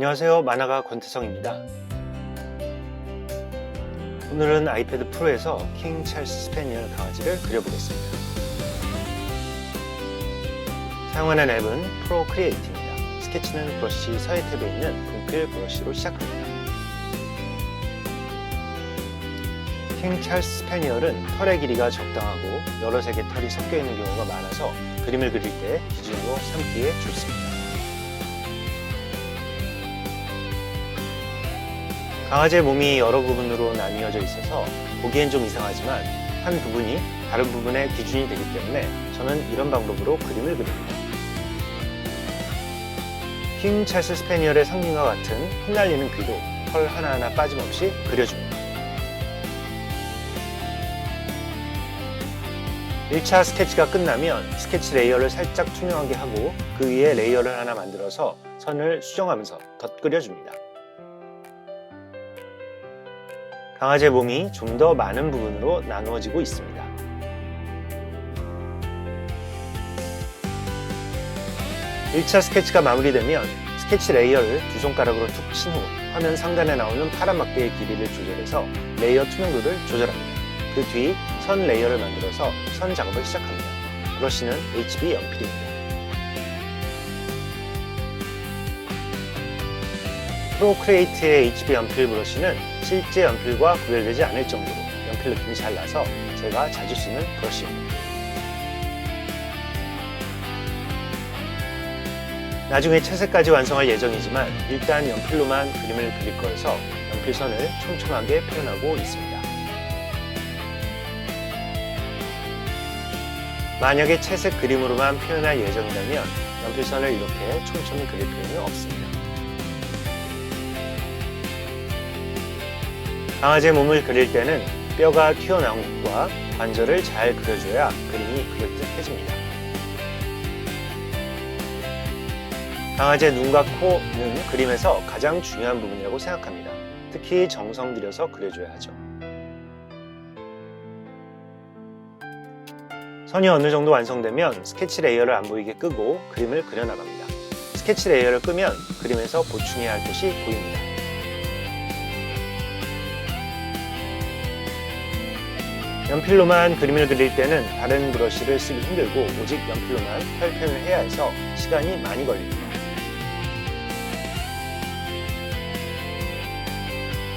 안녕하세요. 만화가 권태성입니다. 오늘은 아이패드 프로에서 킹 찰스 스패니얼 강아지를 그려보겠습니다. 사용하는 앱은 프로크리에이트입니다. 스케치는 브러쉬 서해 탭에 있는 분필 브러쉬로 시작합니다. 킹 찰스 스패니얼은 털의 길이가 적당하고 여러 색의 털이 섞여 있는 경우가 많아서 그림을 그릴 때 기준으로 삼기에 좋습니다. 강아지의 몸이 여러 부분으로 나뉘어져 있어서 보기엔 좀 이상하지만 한 부분이 다른 부분의 기준이 되기 때문에 저는 이런 방법으로 그림을 그립니다. 킹 찰스 스패니얼의 상징과 같은 흩날리는 귀도 털 하나하나 빠짐없이 그려줍니다. 1차 스케치가 끝나면 스케치 레이어를 살짝 투명하게 하고 그 위에 레이어를 하나 만들어서 선을 수정하면서 덧그려줍니다. 강아지의 몸이 좀 더 많은 부분으로 나누어지고 있습니다. (1차) 스케치가 마무리되면 스케치 레이어를 두 손가락으로 툭 친 후 화면 상단에 나오는 파란 막대의 길이를 조절해서 레이어 투명도를 조절합니다. 그 뒤 선 레이어를 만들어서 선 작업을 시작합니다. 브러쉬는 HB 연필입니다. 프로크리에이트의 HB 연필 브러쉬는 실제 연필과 구별되지 않을 정도로 연필 느낌이 잘 나서 제가 자주 쓰는 브러쉬입니다. 나중에 채색까지 완성할 예정이지만 일단 연필로만 그림을 그릴 거여서 연필선을 촘촘하게 표현하고 있습니다. 만약에 채색 그림으로만 표현할 예정이라면 연필선을 이렇게 촘촘히 그릴 필요는 없습니다. 강아지의 몸을 그릴 때는 뼈가 튀어나온 곳과 관절을 잘 그려줘야 그림이 그럴듯해집니다. 강아지의 눈과 코는 그림에서 가장 중요한 부분이라고 생각합니다. 특히 정성 들여서 그려줘야 하죠. 선이 어느 정도 완성되면 스케치 레이어를 안 보이게 끄고 그림을 그려나갑니다. 스케치 레이어를 끄면 그림에서 보충해야 할 곳이 보입니다. 연필로만 그림을 그릴 때는 다른 브러쉬를 쓰기 힘들고 오직 연필로만 털 표현을 해야 해서 시간이 많이 걸립니다.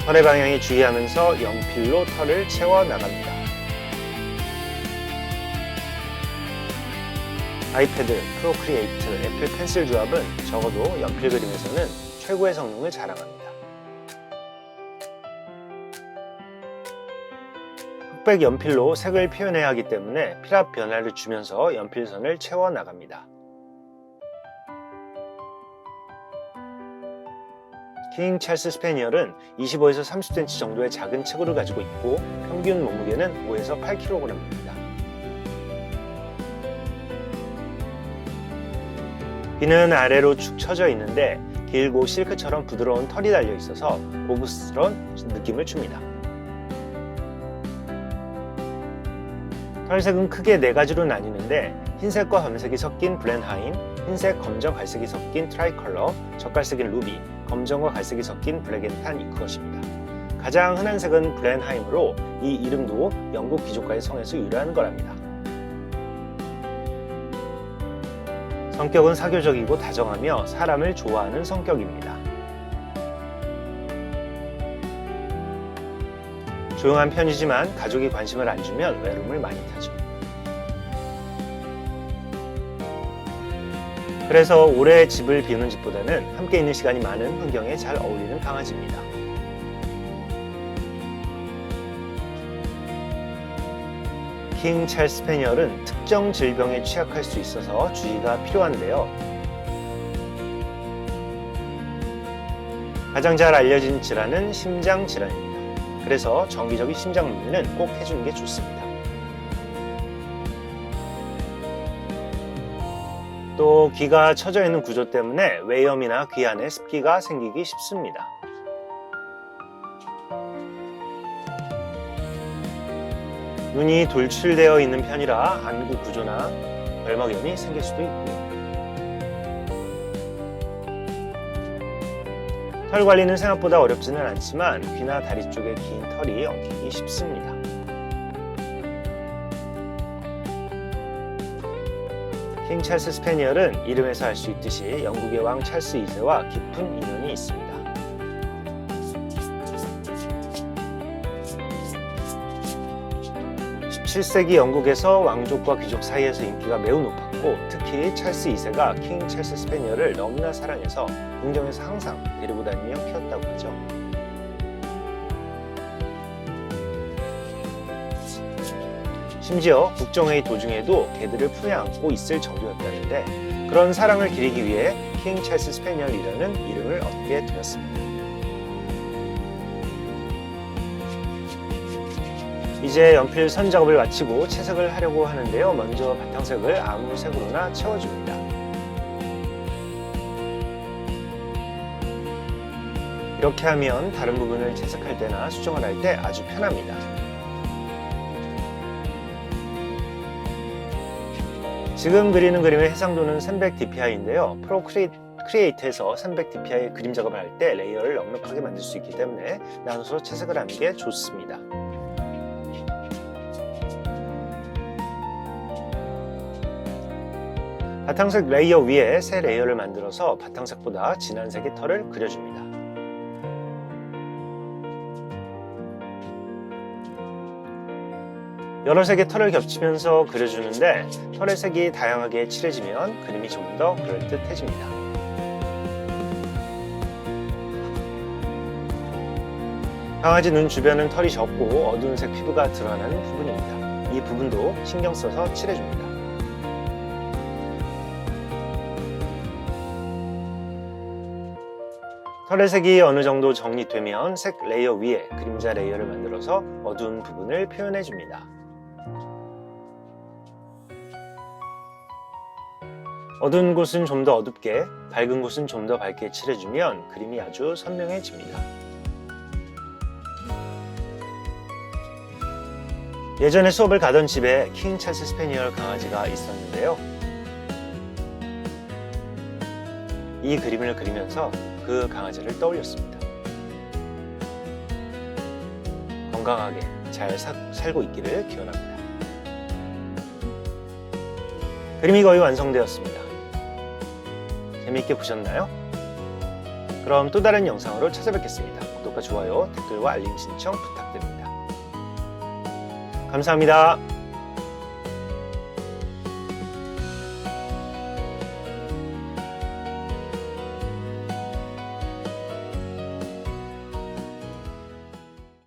털의 방향에 주의하면서 연필로 털을 채워 나갑니다. 아이패드, 프로크리에이트, 애플 펜슬 조합은 적어도 연필 그림에서는 최고의 성능을 자랑합니다. 흑백 연필로 색을 표현해야 하기 때문에 필압 변화를 주면서 연필선을 채워 나갑니다. 킹 찰스 스패니얼은 25에서 30cm 정도의 작은 체구를 가지고 있고 평균 몸무게는 5에서 8kg입니다. 귀는 아래로 축 처져 있는데 길고 실크처럼 부드러운 털이 달려 있어서 고급스러운 느낌을 줍니다. 털색은 크게 4가지로 나뉘는데 흰색과 검색이 섞인 블렌하임, 흰색, 검정, 갈색이 섞인 트라이컬러, 젓갈색인 루비, 검정과 갈색이 섞인 블랙앤탄 이크것입니다. 가장 흔한 색은 블렌하임으로 이 이름도 영국 귀족가의 성에서 유래한 거랍니다. 성격은 사교적이고 다정하며 사람을 좋아하는 성격입니다. 조용한 편이지만 가족이 관심을 안 주면 외로움을 많이 타죠. 그래서 오래 집을 비우는 집보다는 함께 있는 시간이 많은 환경에 잘 어울리는 강아지입니다. 킹 찰스 스패니얼은 특정 질병에 취약할 수 있어서 주의가 필요한데요. 가장 잘 알려진 질환은 심장 질환입니다. 그래서 정기적인 심장 문의는 꼭 해주는 게 좋습니다. 또 귀가 처져 있는 구조 때문에 외염이나 귀 안에 습기가 생기기 쉽습니다. 눈이 돌출되어 있는 편이라 안구 구조나 결막염이 생길 수도 있고요. 털 관리는 생각보다 어렵지는 않지만 귀나 다리 쪽에 긴 털이 엉키기 쉽습니다. 킹 찰스 스패니얼은 이름에서 알 수 있듯이 영국의 왕 찰스 2세와 깊은 인연이 있습니다. 17세기 영국에서 왕족과 귀족 사이에서 인기가 매우 높았고 특히 찰스 2세가 킹 찰스 스패니얼을 너무나 사랑해서 궁정에서 항상 데리고 다니며 키웠다고 하죠. 심지어 국정회의 도중에도 개들을 품에 안고 있을 정도였다는데 그런 사랑을 기리기 위해 킹 찰스 스패니얼이라는 이름을 얻게 되었습니다. 이제 연필 선 작업을 마치고 채색을 하려고 하는데요. 먼저 바탕색을 아무 색으로나 채워줍니다. 이렇게 하면 다른 부분을 채색할 때나 수정을 할 때 아주 편합니다. 지금 그리는 그림의 해상도는 300dpi인데요. 프로크리에이트에서 300dpi 그림 작업을 할 때 레이어를 넉넉하게 만들 수 있기 때문에 나눠서 채색을 하는 게 좋습니다. 바탕색 레이어 위에 새 레이어를 만들어서 바탕색보다 진한 색의 털을 그려줍니다. 여러 색의 털을 겹치면서 그려주는데 털의 색이 다양하게 칠해지면 그림이 조금 더 그럴듯해집니다. 강아지 눈 주변은 털이 적고 어두운 색 피부가 드러나는 부분입니다. 이 부분도 신경 써서 칠해줍니다. 털의 색이 어느 정도 정리되면 색 레이어 위에 그림자 레이어를 만들어서 어두운 부분을 표현해줍니다. 어두운 곳은 좀 더 어둡게, 밝은 곳은 좀 더 밝게 칠해주면 그림이 아주 선명해집니다. 예전에 수업을 가던 집에 킹 찰스 스패니얼 강아지가 있었는데요. 이 그림을 그리면서 그 강아지를 떠올렸습니다. 건강하게 잘 살고 있기를 기원합니다. 그림이 거의 완성되었습니다. 재미있게 보셨나요? 그럼 또 다른 영상으로 찾아뵙겠습니다. 구독과 좋아요, 댓글과 알림 신청 부탁드립니다. 감사합니다.